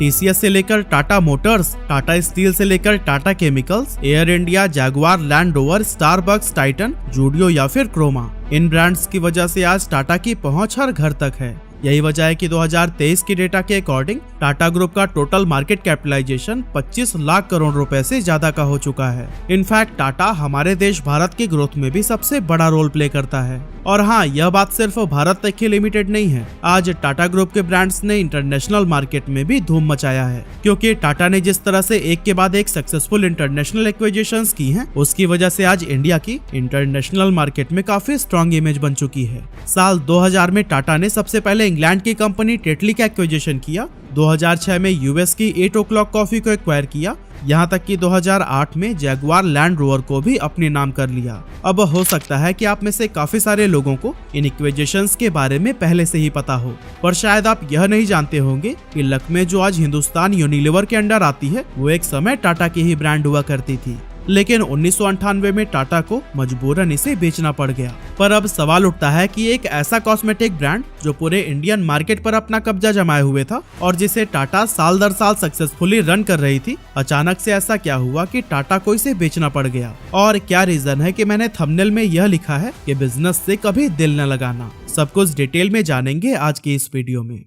TCS से लेकर Tata Motors, Tata steel से लेकर Tata chemicals, air India, Jaguar, land rover, Starbucks, Titan, Zudio या फिर क्रोमा, इन ब्रांड्स की वजह से आज टाटा की पहुंच हर घर तक है। यही वजह है कि 2023 की डेटा के अकॉर्डिंग टाटा ग्रुप का total market capitalisation 25 lakh crore रुपए से ज्यादा का हो चुका है। इनफैक्ट टाटा हमारे देश भारत की ग्रोथ में भी सबसे बड़ा रोल प्ले करता है। और हाँ, यह बात सिर्फ भारत तक ही लिमिटेड नहीं है। आज टाटा ग्रुप के ब्रांड्स ने इंटरनेशनल मार्केट में भी धूम मचाया है, क्योंकि टाटा ने जिस तरह से एक के बाद एक सक्सेसफुल इंटरनेशनल एक्विजिशंस की हैं, उसकी वजह से आज इंडिया की इंटरनेशनल मार्केट में काफी स्ट्रॉन्ग इमेज बन चुकी है। साल 2000 में टाटा ने सबसे पहले इंग्लैंड की कंपनी टेटली का एक्विजिशन किया। 2006 में यूएस की 8 o'clock कॉफी को एक्वायर किया। यहाँ तक कि 2008 में जैगुआर लैंड रोवर को भी अपने नाम कर लिया। अब हो सकता है कि आप में से काफी सारे लोगों को इन एक्विजिशंस के बारे में पहले से ही पता हो, पर शायद आप यह नहीं जानते होंगे कि लक्मे जो आज हिंदुस्तान यूनिलीवर के अंडर आती है, वो एक समय टाटा की ही ब्रांड हुआ करती थी। लेकिन 1998 में टाटा को मजबूरन इसे बेचना पड़ गया। पर अब सवाल उठता है कि एक ऐसा कॉस्मेटिक ब्रांड जो पूरे इंडियन मार्केट पर अपना कब्जा जमाए हुए था और जिसे टाटा साल दर साल सक्सेसफुली रन कर रही थी, अचानक से ऐसा क्या हुआ कि टाटा को इसे बेचना पड़ गया? और क्या रीजन है कि मैंने थंबनेल में यह लिखा है कि बिजनेस से कभी दिल न लगाना? सब कुछ डिटेल में जानेंगे आज की इस वीडियो में।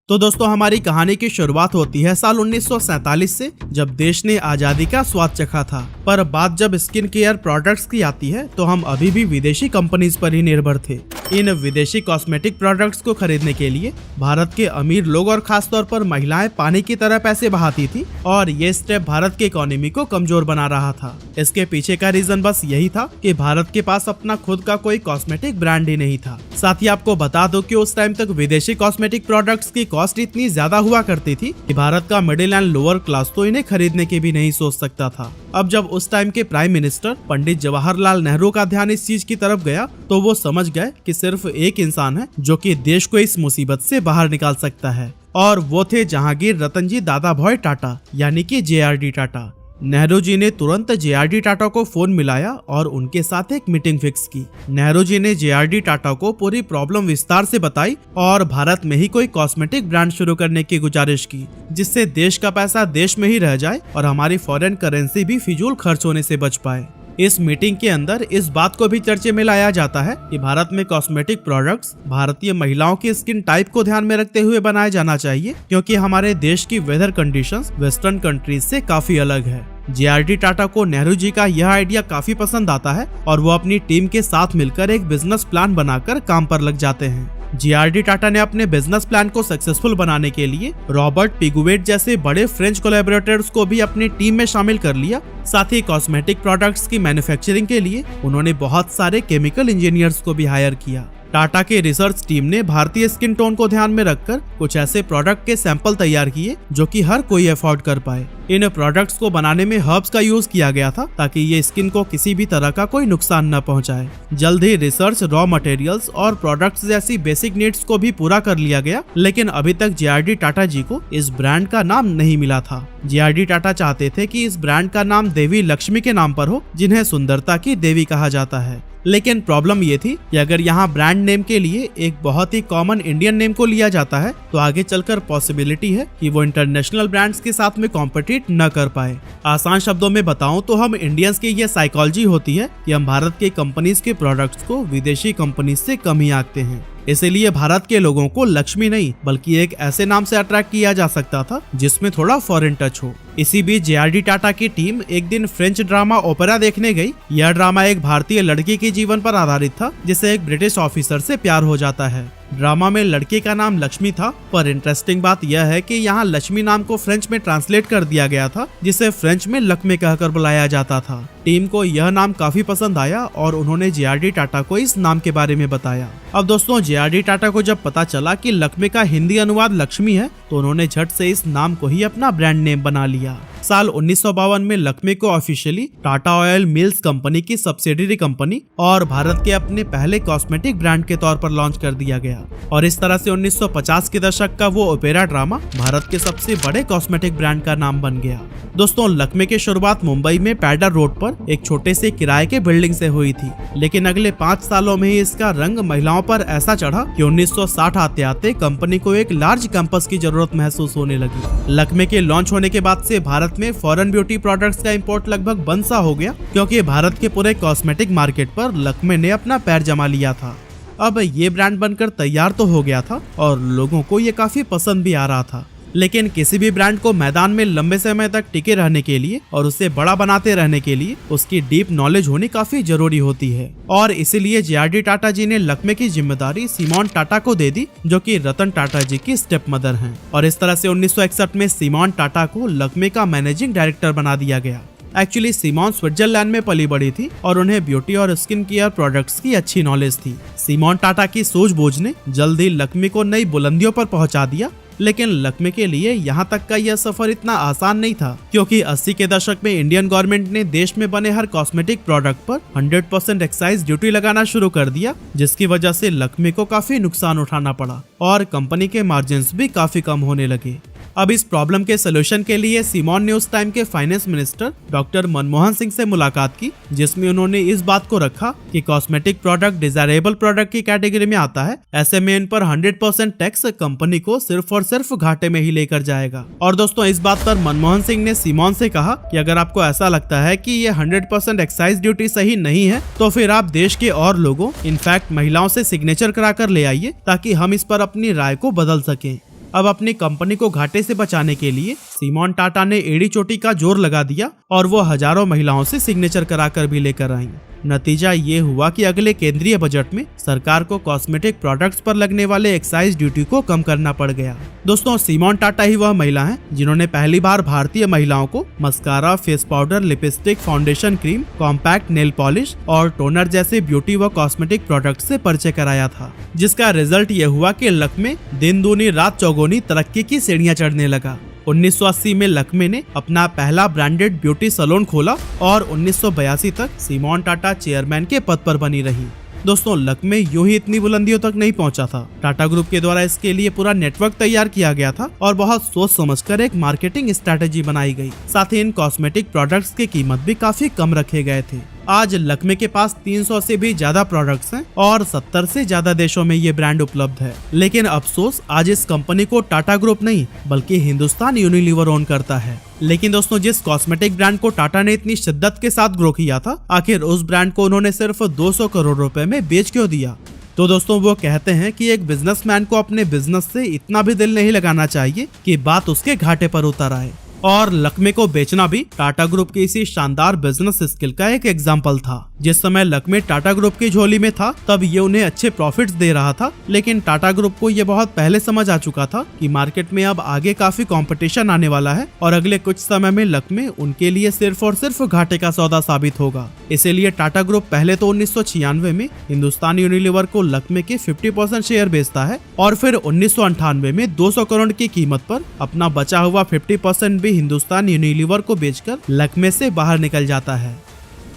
तो दोस्तों, हमारी कहानी की शुरुआत होती है साल 1947 से, जब देश ने आजादी का स्वाद चखा था। पर बात जब स्किन केयर प्रोडक्ट्स की आती है तो हम अभी भी विदेशी कंपनीज पर ही निर्भर थे। इन विदेशी कॉस्मेटिक प्रोडक्ट्स को खरीदने के लिए भारत के अमीर लोग और खासतौर पर महिलाएं पानी की तरह पैसे बहाती थी, और ये स्टेप भारत की इकोनॉमी को कमजोर बना रहा था। इसके पीछे का रीजन बस यही था कि भारत के पास अपना खुद का कोई कॉस्मेटिक ब्रांड ही नहीं था। साथ ही आपको बता दो कि उस टाइम तक विदेशी कॉस्मेटिक प्रोडक्ट्स की कॉस्ट इतनी ज्यादा हुआ करती थी कि भारत का मिडिल एंड लोअर क्लास तो इन्हें खरीदने के भी नहीं सोच सकता था। अब जब उस टाइम के प्राइम मिनिस्टर पंडित जवाहरलाल नेहरू का ध्यान इस चीज की तरफ गया, तो वो समझ गए कि सिर्फ एक इंसान है जो कि देश को इस मुसीबत से बाहर निकाल सकता है, और वो थे जहांगीर रतनजी दादाभाई टाटा, यानी कि JRD टाटा। नेहरू जी ने तुरंत JRD टाटा को फोन मिलाया और उनके साथ एक मीटिंग फिक्स की। नेहरू जी ने JRD टाटा को पूरी प्रॉब्लम विस्तार से बताई और भारत में ही कोई कॉस्मेटिक ब्रांड शुरू करने की गुजारिश की, जिससे देश का पैसा देश में ही रह जाए और हमारी फॉरेन करेंसी भी फिजूल खर्च होने से बच पाए। इस मीटिंग के अंदर इस बात को भी चर्चे में लाया जाता है कि भारत में कॉस्मेटिक प्रोडक्ट्स भारतीय महिलाओं की स्किन टाइप को ध्यान में रखते हुए बनाया जाना चाहिए, क्योंकि हमारे देश की वेदर कंडीशंस वेस्टर्न कंट्रीज से काफी अलग है। JRD टाटा को नेहरू जी का यह आइडिया काफी पसंद आता है और वो अपनी टीम के साथ मिलकर एक बिजनेस प्लान बनाकर काम पर लग जाते हैं। JRD टाटा ने अपने बिजनेस प्लान को सक्सेसफुल बनाने के लिए रॉबर्ट पिगुएट जैसे बड़े फ्रेंच कोलैबोरेटर्स को भी अपनी टीम में शामिल कर लिया। साथ ही कॉस्मेटिक प्रोडक्ट्स की मैन्युफैक्चरिंग के लिए उन्होंने बहुत सारे केमिकल इंजीनियर्स को भी हायर किया। टाटा के रिसर्च टीम ने भारतीय स्किन टोन को ध्यान में रखकर कुछ ऐसे प्रोडक्ट के सैंपल तैयार किए जो कि हर कोई अफोर्ड कर पाए। इन प्रोडक्ट्स को बनाने में हर्ब्स का यूज किया गया था ताकि ये स्किन को किसी भी तरह का कोई नुकसान न पहुंचाए। जल्द ही रिसर्च, रॉ मटेरियल्स और प्रोडक्ट्स जैसी बेसिक नीड्स को भी पूरा कर लिया गया, लेकिन अभी तक JRD टाटा जी को इस ब्रांड का नाम नहीं मिला था। JRD टाटा चाहते थे कि इस ब्रांड का नाम देवी लक्ष्मी के नाम पर हो, जिन्हें सुंदरता की देवी कहा जाता है। लेकिन प्रॉब्लम ये थी कि अगर यहाँ ब्रांड नेम के लिए एक बहुत ही कॉमन इंडियन नेम को लिया जाता है तो आगे चलकर पॉसिबिलिटी है कि वो इंटरनेशनल ब्रांड्स के साथ में कॉम्पिटिट न कर पाए। आसान शब्दों में बताऊं तो हम इंडियंस की ये साइकोलॉजी होती है कि हम भारत के कंपनीज के प्रोडक्ट्स को विदेशी कंपनीज से कम ही आंकते हैं। इसीलिए भारत के लोगों को लक्ष्मी नहीं बल्कि एक ऐसे नाम से अट्रैक्ट किया जा सकता था जिसमें थोड़ा फॉरेन टच हो। इसी बीच JRD टाटा की टीम एक दिन फ्रेंच ड्रामा ओपेरा देखने गई। यह ड्रामा एक भारतीय लड़की के जीवन पर आधारित था जिसे एक ब्रिटिश ऑफिसर से प्यार हो जाता है। ड्रामा में लड़के का नाम लक्ष्मी था, पर इंटरेस्टिंग बात यह है कि यहाँ लक्ष्मी नाम को फ्रेंच में ट्रांसलेट कर दिया गया था, जिसे फ्रेंच में लक्मे कहकर बुलाया जाता था। टीम को यह नाम काफी पसंद आया और उन्होंने JRD टाटा को इस नाम के बारे में बताया। अब दोस्तों, JRD टाटा को जब पता चला कि लक्मे का हिंदी अनुवाद लक्ष्मी है, तो उन्होंने झट से इस नाम को ही अपना ब्रांड नेम बना लिया। साल 1952 में लक्मे को officially Tata oil mills company की सब्सिडियरी कंपनी और भारत के अपने पहले कॉस्मेटिक ब्रांड के तौर पर लॉन्च कर दिया गया। और इस तरह से 1950 के दशक का वो ओपेरा ड्रामा भारत के सबसे बड़े कॉस्मेटिक ब्रांड का नाम बन गया। दोस्तों, लक्मे की शुरुआत मुंबई में पैडर रोड पर एक छोटे से किराए के बिल्डिंग से हुई थी, लेकिन अगले 5 सालों में ही इसका रंग महिलाओं पर ऐसा चढ़ा कि 1960 आते आते कंपनी को एक लार्ज कैंपस की जरूरत महसूस होने लगी। लक्मे के लॉन्च होने के बाद से भारत में फॉरेन ब्यूटी प्रोडक्ट्स का इंपोर्ट लगभग बंद सा हो गया, क्योंकि भारत के पूरे कॉस्मेटिक मार्केट पर लक्मे ने अपना पैर जमा लिया था। अब ये ब्रांड बनकर तैयार तो हो गया था और लोगों को ये काफी पसंद भी आ रहा था, लेकिन किसी भी ब्रांड को मैदान में लंबे समय तक टिके रहने के लिए और उसे बड़ा बनाते रहने के लिए उसकी डीप नॉलेज होनी काफी जरूरी होती है। और इसीलिए JRD टाटा जी ने लक्मे की जिम्मेदारी सिमोन टाटा को दे दी, जो कि रतन टाटा जी की स्टेप मदर हैं। और इस तरह से 1961 में सिमोन टाटा को लक्मे का मैनेजिंग डायरेक्टर बना दिया गया। एक्चुअली सिमोन स्विट्जरलैंड में पली बड़ी थी और उन्हें ब्यूटी और स्किन केयर प्रोडक्ट्स की अच्छी नॉलेज थी। सिमोन टाटा की सूझबूझ ने जल्दी लक्मे को नई बुलंदियों पर पहुंचा दिया, लेकिन लक्मे के लिए यहाँ तक का यह सफर इतना आसान नहीं था, क्योंकि 80 के दशक में इंडियन गवर्नमेंट ने देश में बने हर कॉस्मेटिक प्रोडक्ट पर 100% एक्साइज ड्यूटी लगाना शुरू कर दिया, जिसकी वजह से लक्मे को काफी नुकसान उठाना पड़ा और कंपनी के मार्जिन्स भी काफी कम होने लगे। अब इस प्रॉब्लम के सोल्यूशन के लिए सिमोन ने उस टाइम के finance minister doctor Manmohan Singh से मुलाकात की, जिसमें उन्होंने इस बात को रखा कि कॉस्मेटिक प्रोडक्ट डिजायरेबल प्रोडक्ट की कैटेगरी में आता है, ऐसे में इन पर 100% टैक्स कंपनी को सिर्फ और सिर्फ घाटे में ही लेकर जाएगा। और दोस्तों, इस बात पर मनमोहन सिंह ने सिमोन से कहा कि अगर आपको ऐसा लगता है कि ये 100% एक्साइज ड्यूटी सही नहीं है, तो फिर आप देश के और लोगों, इनफैक्ट महिलाओं से सिग्नेचर कराकर ले आइए, ताकि हम इस पर अपनी राय को बदल सकें। अब अपनी कंपनी को घाटे से बचाने के लिए सिमोन टाटा ने एड़ी चोटी का जोर लगा दिया और वो हजारों महिलाओं से सिग्नेचर कराकर भी लेकर आई। नतीजा ये हुआ कि अगले केंद्रीय बजट में सरकार को कॉस्मेटिक प्रोडक्ट्स पर लगने वाले एक्साइज ड्यूटी को कम करना पड़ गया। दोस्तों, सिमोन टाटा ही वह महिला हैं जिन्होंने पहली बार भारतीय महिलाओं को mascara, face powder, lipstick, foundation cream, compact nail polish और टोनर जैसे ब्यूटी व कॉस्मेटिक प्रोडक्ट से परिचय कराया था, जिसका रिजल्ट ये हुआ कि लक्मे दिन दूनी रात चौगुनी तरक्की की सीढ़ियां चढ़ने लगा। 1980 में लक्मे ने अपना पहला ब्रांडेड ब्यूटी सैलून खोला और 1982 तक सिमोन टाटा चेयरमैन के पद पर बनी रही। दोस्तों, लक्मे यूं ही इतनी बुलंदियों तक नहीं पहुंचा था। टाटा ग्रुप के द्वारा इसके लिए पूरा नेटवर्क तैयार किया गया था और बहुत सोच समझकर एक मार्केटिंग स्ट्रेटेजी बनाई गई। साथ ही इन कॉस्मेटिक प्रोडक्ट्स की कीमत भी काफी कम रखे गए थे। आज लक्मे के पास 300 से भी ज्यादा प्रोडक्ट्स हैं और 70 से ज्यादा देशों में ये ब्रांड उपलब्ध है। लेकिन अफसोस, आज इस कंपनी को टाटा ग्रुप नहीं बल्कि हिंदुस्तान यूनिलीवर ओन करता है। लेकिन दोस्तों, जिस कॉस्मेटिक ब्रांड को टाटा ने इतनी शिद्दत के साथ ग्रो किया था, आखिर उस ब्रांड को उन्होंने सिर्फ 200 करोड़ रुपए में बेच क्यों दिया? तो दोस्तों, वो कहते हैं कि एक बिजनेसमैन को अपने बिजनेस से इतना भी दिल नहीं लगाना चाहिए कि बात उसके घाटे पर उतर आए। और लक्मे को बेचना भी टाटा ग्रुप की इसी शानदार बिजनेस स्किल का एक एग्जाम्पल था। जिस समय लक्मे टाटा ग्रुप की झोली में था, तब ये उन्हें अच्छे प्रॉफिट्स दे रहा था, लेकिन टाटा ग्रुप को ये बहुत पहले समझ आ चुका था कि मार्केट में अब आगे काफी कंपटीशन आने वाला है और अगले कुछ समय में लक्मे उनके लिए सिर्फ और सिर्फ घाटे का सौदा साबित होगा। इसीलिए टाटा ग्रुप पहले तो 1996 में हिंदुस्तान यूनिलीवर को लक्मे के 50% शेयर बेचता है और फिर 1998 में 200 करोड़ की कीमत पर अपना बचा हुआ 50% भी हिंदुस्तान यूनिलीवर को बेचकर लक्मे से बाहर निकल जाता है।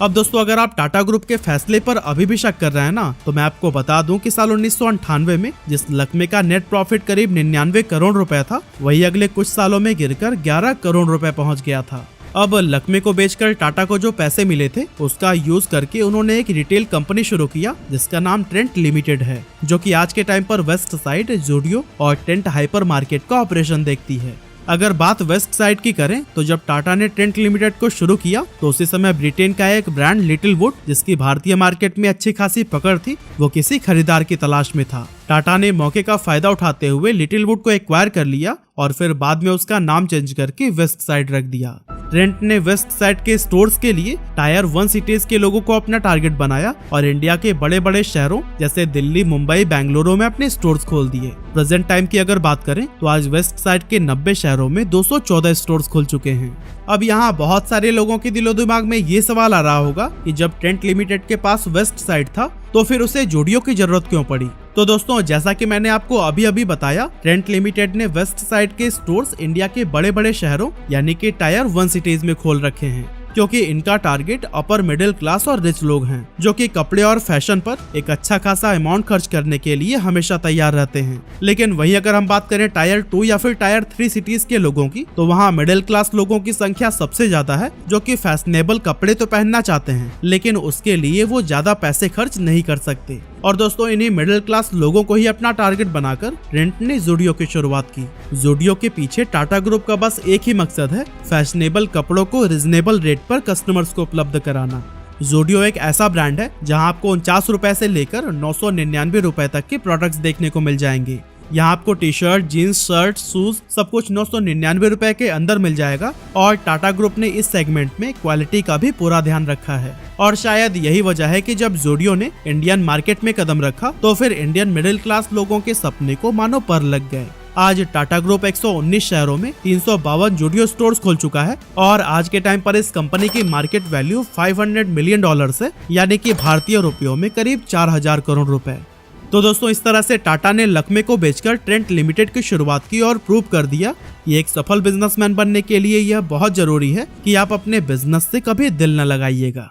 अब दोस्तों, अगर आप टाटा ग्रुप के फैसले पर अभी भी शक कर रहे हैं ना, तो मैं आपको बता दूं कि साल 1998 में जिस लक्मे का नेट प्रॉफिट करीब 99 करोड़ रुपए था, वही अगले कुछ सालों में गिरकर 11 करोड़ रुपए पहुंच गया था। अब लक्मे को बेचकर टाटा को जो पैसे मिले थे, उसका यूज करके उन्होंने एक रिटेल कंपनी शुरू किया जिसका नाम ट्रेंट लिमिटेड है, जो कि आज के टाइम पर वेस्ट साइड, जूडियो और टेंट हाइपर मार्केट का ऑपरेशन देखती है। अगर बात वेस्ट साइड की करें, तो जब टाटा ने ट्रेंट लिमिटेड को शुरू किया तो उसी समय ब्रिटेन का एक ब्रांड लिटिल वुड, जिसकी भारतीय मार्केट में अच्छी खासी पकड़ थी, वो किसी खरीदार की तलाश में था। टाटा ने मौके का फायदा उठाते हुए लिटिल वुड को एक्वायर कर लिया और फिर बाद में उसका नाम चेंज करके वेस्ट साइड रख दिया। ट्रेंट ने वेस्ट साइड के स्टोर्स के लिए टायर 1 सिटीज के लोगों को अपना टारगेट बनाया और इंडिया के बड़े बड़े शहरों जैसे दिल्ली, मुंबई, बेंगलुरु में अपने स्टोर्स खोल दिए। प्रेजेंट टाइम की अगर बात करें तो आज वेस्ट साइड के 90 शहरों में 214 स्टोर्स खुल चुके हैं। अब यहाँ बहुत सारे लोगों के दिलो दिमाग में ये सवाल आ रहा होगा कि जब ट्रेंट लिमिटेड के पास वेस्ट साइड था तो फिर उसे जूडियो की जरूरत क्यों पड़ी? तो दोस्तों जैसा कि मैंने आपको अभी अभी बताया, ट्रेंट लिमिटेड ने वेस्ट साइड के स्टोर्स इंडिया के बड़े बड़े शहरों यानी कि टायर 1 सिटीज में खोल रखे हैं, क्योंकि इनका टारगेट अपर मिडिल क्लास और रिच लोग हैं, जो कि कपड़े और फैशन पर एक अच्छा खासा अमाउंट खर्च करने के लिए हमेशा तैयार रहते हैं। लेकिन वहीं अगर हम बात करें टायर 2 या फिर टायर 3 सिटीज के लोगों की, तो वहाँ मिडिल क्लास लोगों की संख्या सबसे ज्यादा है, जो कि फैशनेबल कपड़े तो पहनना चाहते हैं, लेकिन उसके लिए वो ज्यादा पैसे खर्च नहीं कर सकते। और दोस्तों इन्हीं मिडिल क्लास लोगों को ही अपना टारगेट बनाकर ट्रेंट ने ज़ूडियो की शुरुआत की। ज़ूडियो के पीछे टाटा ग्रुप का बस एक ही मकसद है, फैशनेबल कपड़ों को रिजनेबल रेट पर कस्टमर्स को उपलब्ध कराना। ज़ूडियो एक ऐसा ब्रांड है जहां आपको 49 रुपए से लेकर 999 रुपए तक के प्रोडक्ट्स देखने को मिल जाएंगे। यहाँ आपको T shirt, jeans, shirt, shoes सब कुछ 999 रुपए के अंदर मिल जाएगा। और टाटा ग्रुप ने इस सेगमेंट में क्वालिटी का भी पूरा ध्यान रखा है। और शायद यही वजह है कि जब ज़ूडियो ने इंडियन मार्केट में कदम रखा, तो फिर इंडियन मिडिल क्लास लोगों के सपने को मानो पर लग गए। आज टाटा ग्रुप 119 शहरों में 352 ज़ूडियो स्टोर्स खोल चुका है और आज के टाइम पर इस कंपनी की मार्केट वैल्यू $500 मिलियन है, यानी कि भारतीय रुपयों में करीब 4000 करोड़ रुपए। तो दोस्तों इस तरह से टाटा ने लक्मे को बेचकर ट्रेंट लिमिटेड की शुरुआत की और प्रूव कर दिया कि एक सफल बिजनेसमैन बनने के लिए यह बहुत जरूरी है कि आप अपने बिजनेस से कभी दिल न लगाइएगा।